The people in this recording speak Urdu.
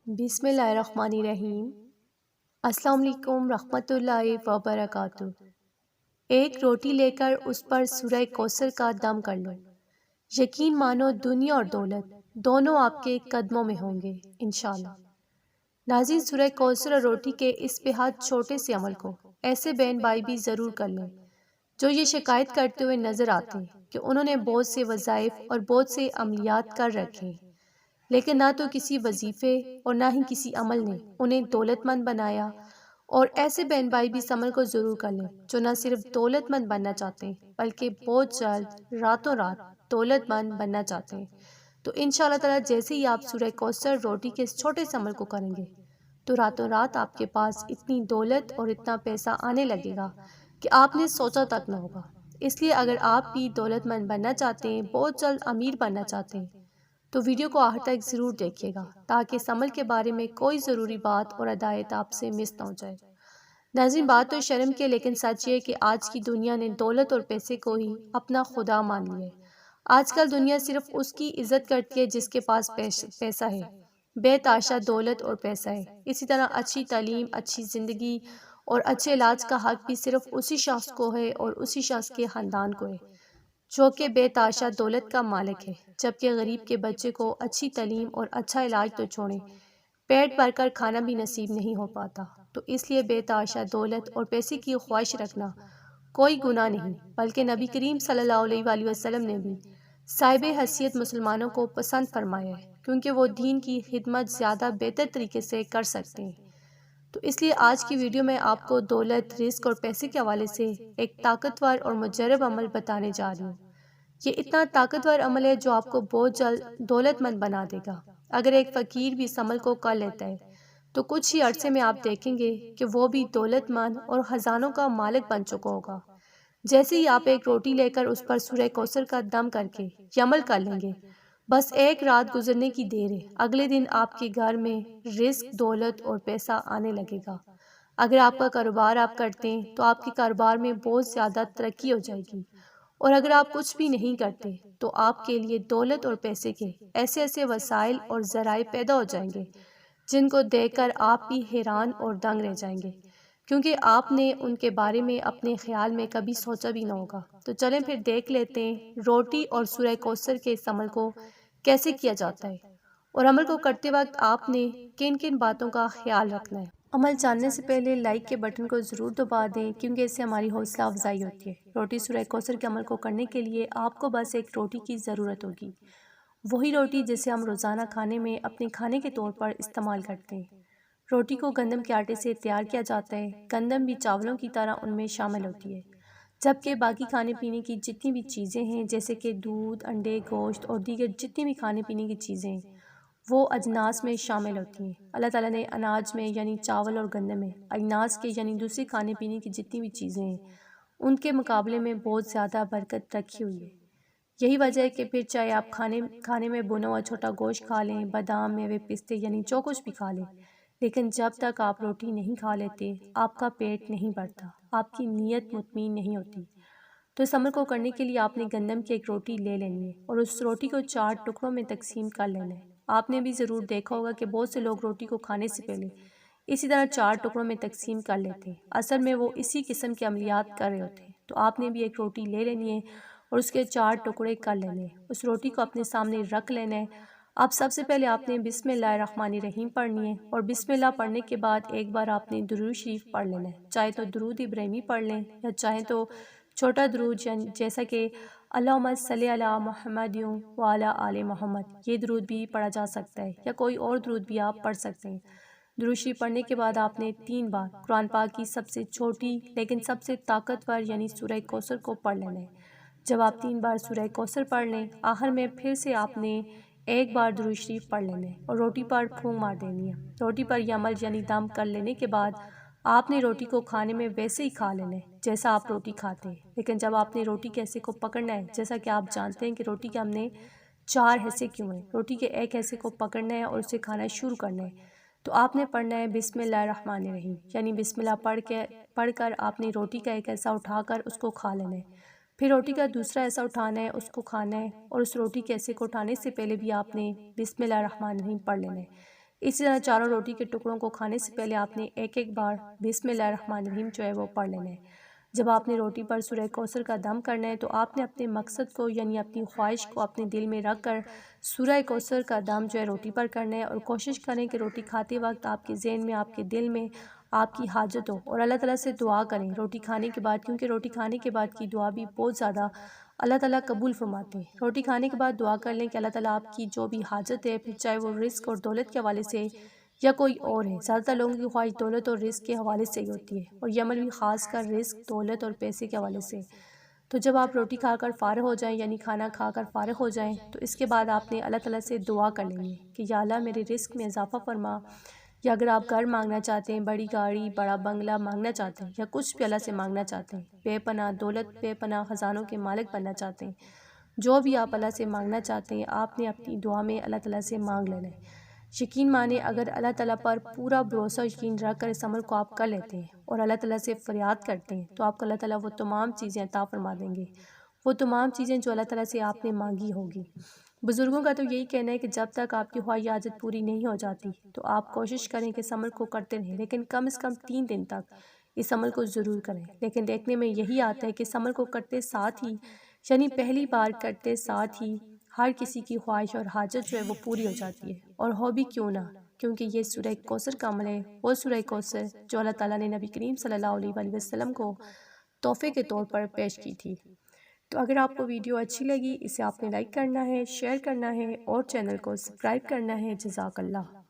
بسم اللہ الرحمن الرحیم۔ السلام علیکم رحمۃ اللہ وبرکاتہ۔ ایک روٹی لے کر اس پر سورہ کوثر کا دم کر لو، یقین مانو دنیا اور دولت دونوں آپ کے قدموں میں ہوں گے انشاءاللہ۔ ناظرین، سورہ کوثر اور روٹی کے اس بہت چھوٹے سے عمل کو ایسے بہن بھائی بھی ضرور کر لیں جو یہ شکایت کرتے ہوئے نظر آتے ہیں کہ انہوں نے بہت سے وظائف اور بہت سے عملیات کر رکھے ہیں، لیکن نہ تو کسی وظیفے اور نہ ہی کسی عمل نے انہیں دولت مند بنایا۔ اور ایسے بہن بھائی بھی اس عمل کو ضرور کر لیں جو نہ صرف دولت مند بننا چاہتے ہیں بلکہ بہت جلد راتوں رات دولت مند بننا چاہتے ہیں۔ تو انشاءاللہ تعالیٰ جیسے ہی آپ سورہ کوثر روٹی کے اس چھوٹے سے عمل کو کریں گے تو راتوں رات آپ کے پاس اتنی دولت اور اتنا پیسہ آنے لگے گا کہ آپ نے سوچا تک نہ ہوگا۔ اس لیے اگر آپ بھی دولت مند بننا چاہتے ہیں، بہت جلد امیر بننا چاہتے ہیں، تو ویڈیو کو آخر تک ضرور دیکھیے گا تاکہ اس عمل کے بارے میں کوئی ضروری بات اور ہدایت آپ سے مس نہ ہو جائے۔ ناظرین، بات تو شرم کی، لیکن سچ یہ کہ آج کی دنیا نے دولت اور پیسے کو ہی اپنا خدا مان لیا ہے۔ آج کل دنیا صرف اس کی عزت کرتی ہے جس کے پاس پیسہ ہے، بے تحاشا دولت اور پیسہ ہے۔ اسی طرح اچھی تعلیم، اچھی زندگی اور اچھے علاج کا حق بھی صرف اسی شخص کو ہے اور اسی شخص کے خاندان کو ہے جو کہ بے تحاشا دولت کا مالک ہے، جبکہ غریب کے بچے کو اچھی تعلیم اور اچھا علاج تو چھوڑیں، پیٹ بھر کر کھانا بھی نصیب نہیں ہو پاتا۔ تو اس لیے بے تحاشا دولت اور پیسے کی خواہش رکھنا کوئی گناہ نہیں، بلکہ نبی کریم صلی اللہ علیہ وآلہ وسلم نے بھی صاحب حیثیت مسلمانوں کو پسند فرمایا ہے، کیونکہ وہ دین کی خدمت زیادہ بہتر طریقے سے کر سکتے ہیں۔ تو اس لیے آج کی ویڈیو میں آپ کو دولت، رزق اور پیسے کے حوالے سے ایک طاقتور اور مجرب عمل بتانے جا رہی ہوں۔ یہ اتنا طاقتور عمل ہے جو آپ کو بہت جلد دولت مند بنا دے گا۔ اگر ایک فقیر بھی اس عمل کو کر لیتا ہے تو کچھ ہی عرصے میں آپ دیکھیں گے کہ وہ بھی دولت مند اور خزانوں کا مالک بن چکا ہوگا۔ جیسے ہی آپ ایک روٹی لے کر اس پر سورہ کوثر کا دم کر کے یہ عمل کر لیں گے، بس ایک رات گزرنے کی دیر ہے، اگلے دن آپ کے گھر میں رزق، دولت اور پیسہ آنے لگے گا۔ اگر آپ کا کاروبار آپ کرتے ہیں تو آپ کے کاروبار میں بہت زیادہ ترقی ہو جائے گی، اور اگر آپ کچھ بھی نہیں کرتے تو آپ کے لیے دولت اور پیسے کے ایسے ایسے وسائل اور ذرائع پیدا ہو جائیں گے جن کو دیکھ کر آپ بھی حیران اور دنگ رہ جائیں گے، کیونکہ آپ نے ان کے بارے میں اپنے خیال میں کبھی سوچا بھی نہ ہوگا۔ تو چلیں پھر دیکھ لیتے ہیں روٹی اور سورہ کوثر کے اس عمل کو کیسے کیا جاتا ہے، اور عمل کو کرتے وقت آپ نے کن کن باتوں کا خیال رکھنا ہے۔ عمل جاننے سے پہلے لائک کے بٹن کو ضرور دبا دیں، کیونکہ اس سے ہماری حوصلہ افزائی ہوتی ہے۔ روٹی سورہ کوثر کے عمل کو کرنے کے لیے آپ کو بس ایک روٹی کی ضرورت ہوگی، وہی روٹی جسے ہم روزانہ کھانے میں اپنے کھانے کے طور پر استعمال کرتے ہیں۔ روٹی کو گندم کے آٹے سے تیار کیا جاتا ہے۔ گندم بھی چاولوں کی طرح ان میں شامل ہوتی ہے، جبکہ باقی کھانے پینے کی جتنی بھی چیزیں ہیں جیسے کہ دودھ، انڈے، گوشت اور دیگر جتنی بھی کھانے پینے کی چیزیں ہیں وہ اجناس میں شامل ہوتی ہیں۔ اللہ تعالیٰ نے اناج میں یعنی چاول اور گندم میں اجناس کے یعنی دوسری کھانے پینے کی جتنی بھی چیزیں ہیں ان کے مقابلے میں بہت زیادہ برکت رکھی ہوئی ہے۔ یہی وجہ ہے کہ پھر چاہے آپ کھانے میں بنا ہوا چھوٹا گوشت کھا لیں، بادام، میوے، پستے یعنی جو کچھ بھی کھا لیں، لیکن جب تک آپ روٹی نہیں کھا لیتے آپ کا پیٹ نہیں بھرتا، آپ کی نیت مطمئن نہیں ہوتی۔ تو اس عمل کو کرنے کے لیے آپ نے گندم کی ایک روٹی لے لینی ہے اور اس روٹی کو 4 ٹکڑوں میں تقسیم کر لینا ہے۔ آپ نے بھی ضرور دیکھا ہوگا کہ بہت سے لوگ روٹی کو کھانے سے پہلے اسی طرح 4 ٹکڑوں میں تقسیم کر لیتے ہیں، اصل میں وہ اسی قسم کے عملیات کر رہے ہوتے ہیں۔ تو آپ نے بھی ایک روٹی لے لینی ہے اور اس کے 4 ٹکڑے کر لینے ہیں۔ اس روٹی کو اپنے سامنے رکھ لینا ہے۔ اب سب سے پہلے آپ نے بسم اللہ الرحمن الرحیم پڑھنی ہے، اور بسم اللہ پڑھنے کے بعد ایک بار آپ نے درود شریف پڑھ لینا ہے، چاہے تو درود ابراہیمی پڑھ لیں یا چاہیں تو چھوٹا درود جیسا کہ اللہم صلی علی محمد وعلی آل محمد، یہ درود بھی پڑھا جا سکتا ہے، یا کوئی اور درود بھی آپ پڑھ سکتے ہیں۔ درود شریف پڑھنے کے بعد آپ نے 3 بار قرآن پاک کی سب سے چھوٹی لیکن سب سے طاقتور یعنی سورہ کوثر کو پڑھ لینا ہے۔ جب آپ 3 بار سورہ کوثر پڑھ لیں، آخر میں پھر سے آپ نے ایک بار درود شریف پڑھ لینا ہے اور روٹی پر پھونک مار دینی ہے۔ روٹی پر یہ عمل یعنی دم کر لینے کے بعد آپ نے روٹی کو کھانے میں ویسے ہی کھا لینا ہے جیسا آپ روٹی کھاتے ہیں، لیکن جب آپ نے روٹی کے حصے کو پکڑنا ہے، جیسا کہ آپ جانتے ہیں کہ روٹی کے ہم نے 4 حصے کیوں ہیں، روٹی کے ایک حصے کو پکڑنا ہے اور اسے کھانا شروع کرنا ہے، تو آپ نے پڑھنا ہے بسم اللہ الرحمن الرحیم، یعنی بسم اللہ پڑھ کر آپ نے روٹی کا ایک حصہ اٹھا کر اس کو کھا لینا ہے، پھر روٹی کا دوسرا حصہ اٹھانا ہے، اس کو کھانا ہے، اور اس روٹی کے حصے کو اٹھانے سے پہلے بھی آپ نے بسم اللہ الرحمن الرحیم پڑھ لینا ہے۔ اسی طرح چاروں روٹی کے ٹکڑوں کو کھانے سے پہلے آپ نے ایک ایک بار بسم اللہ الرحمن الرحیم جو ہے وہ پڑھ لینا ہے۔ جب آپ نے روٹی پر سورہ کوثر کا دم کرنا ہے تو آپ نے اپنے مقصد کو یعنی اپنی خواہش کو اپنے دل میں رکھ کر سورہ کوثر کا دم جو ہے روٹی پر کرنا ہے، اور کوشش کریں کہ روٹی کھاتے وقت آپ کے ذہن میں، آپ کے دل میں آپ کی حاجت ہو، اور اللہ تعالیٰ سے دعا کریں روٹی کھانے کے بعد، کیونکہ روٹی کھانے کے بعد کی دعا بھی بہت زیادہ اللہ تعالیٰ قبول فرماتے ہیں۔ روٹی کھانے کے بعد دعا کر لیں کہ اللہ تعالیٰ آپ کی جو بھی حاجت ہے، پھر چاہے وہ رزق اور دولت کے حوالے سے یا کوئی اور ہے، زیادہ تر لوگوں کی خواہش دولت اور رزق کے حوالے سے ہی ہوتی ہے، اور یہ عمل بھی خاص کر رزق، دولت اور پیسے کے حوالے سے۔ تو جب آپ روٹی کھا کر فارغ ہو جائیں، یعنی کھانا کھا کر فارغ ہو جائیں، تو اس کے بعد آپ نے اللہ تعالیٰ سے دعا کر لینی ہے کہ یا اللہ میرے رزق میں اضافہ فرما، یا اگر آپ گھر مانگنا چاہتے ہیں، بڑی گاڑی، بڑا بنگلہ مانگنا چاہتے ہیں، یا کچھ بھی اللہ سے مانگنا چاہتے ہیں، بے پناہ دولت، بے پناہ خزانوں کے مالک بننا چاہتے ہیں، جو بھی آپ اللہ سے مانگنا چاہتے ہیں، آپ نے اپنی دعا میں اللہ تعالیٰ سے مانگ لینا ہے۔ یقین مانیں اگر اللہ تعالیٰ پر پورا بھروسہ یقین رکھ کر اس عمل کو آپ کر لیتے ہیں اور اللہ تعالیٰ سے فریاد کرتے ہیں، تو آپ کو اللہ تعالیٰ وہ تمام چیزیں عطا فرما دیں گے، وہ تمام چیزیں جو اللہ تعالیٰ سے آپ نے مانگی ہوگی۔ بزرگوں کا تو یہی کہنا ہے کہ جب تک آپ کی خواہش حاجت پوری نہیں ہو جاتی تو آپ کوشش کریں کہ اس عمل کو کرتے رہیں، لیکن کم از کم 3 دن تک اس عمل کو ضرور کریں۔ لیکن دیکھنے میں یہی آتا ہے کہ اس عمل کو کرتے ساتھ ہی، یعنی پہلی بار کرتے ساتھ ہی ہر کسی کی خواہش اور حاجت جو ہے وہ پوری ہو جاتی ہے، اور ہو بھی کیوں نہ، کیونکہ یہ سورہ کوثر کا عمل ہے، وہ سورہ کوثر جو اللہ تعالیٰ نے نبی کریم صلی اللہ علیہ وآلہ وسلم کو تحفے کے طور پر پیش کی تھی۔ تو اگر آپ کو ویڈیو اچھی لگی، اسے آپ نے لائک کرنا ہے، شیئر کرنا ہے اور چینل کو سبسکرائب کرنا ہے۔ جزاک اللہ۔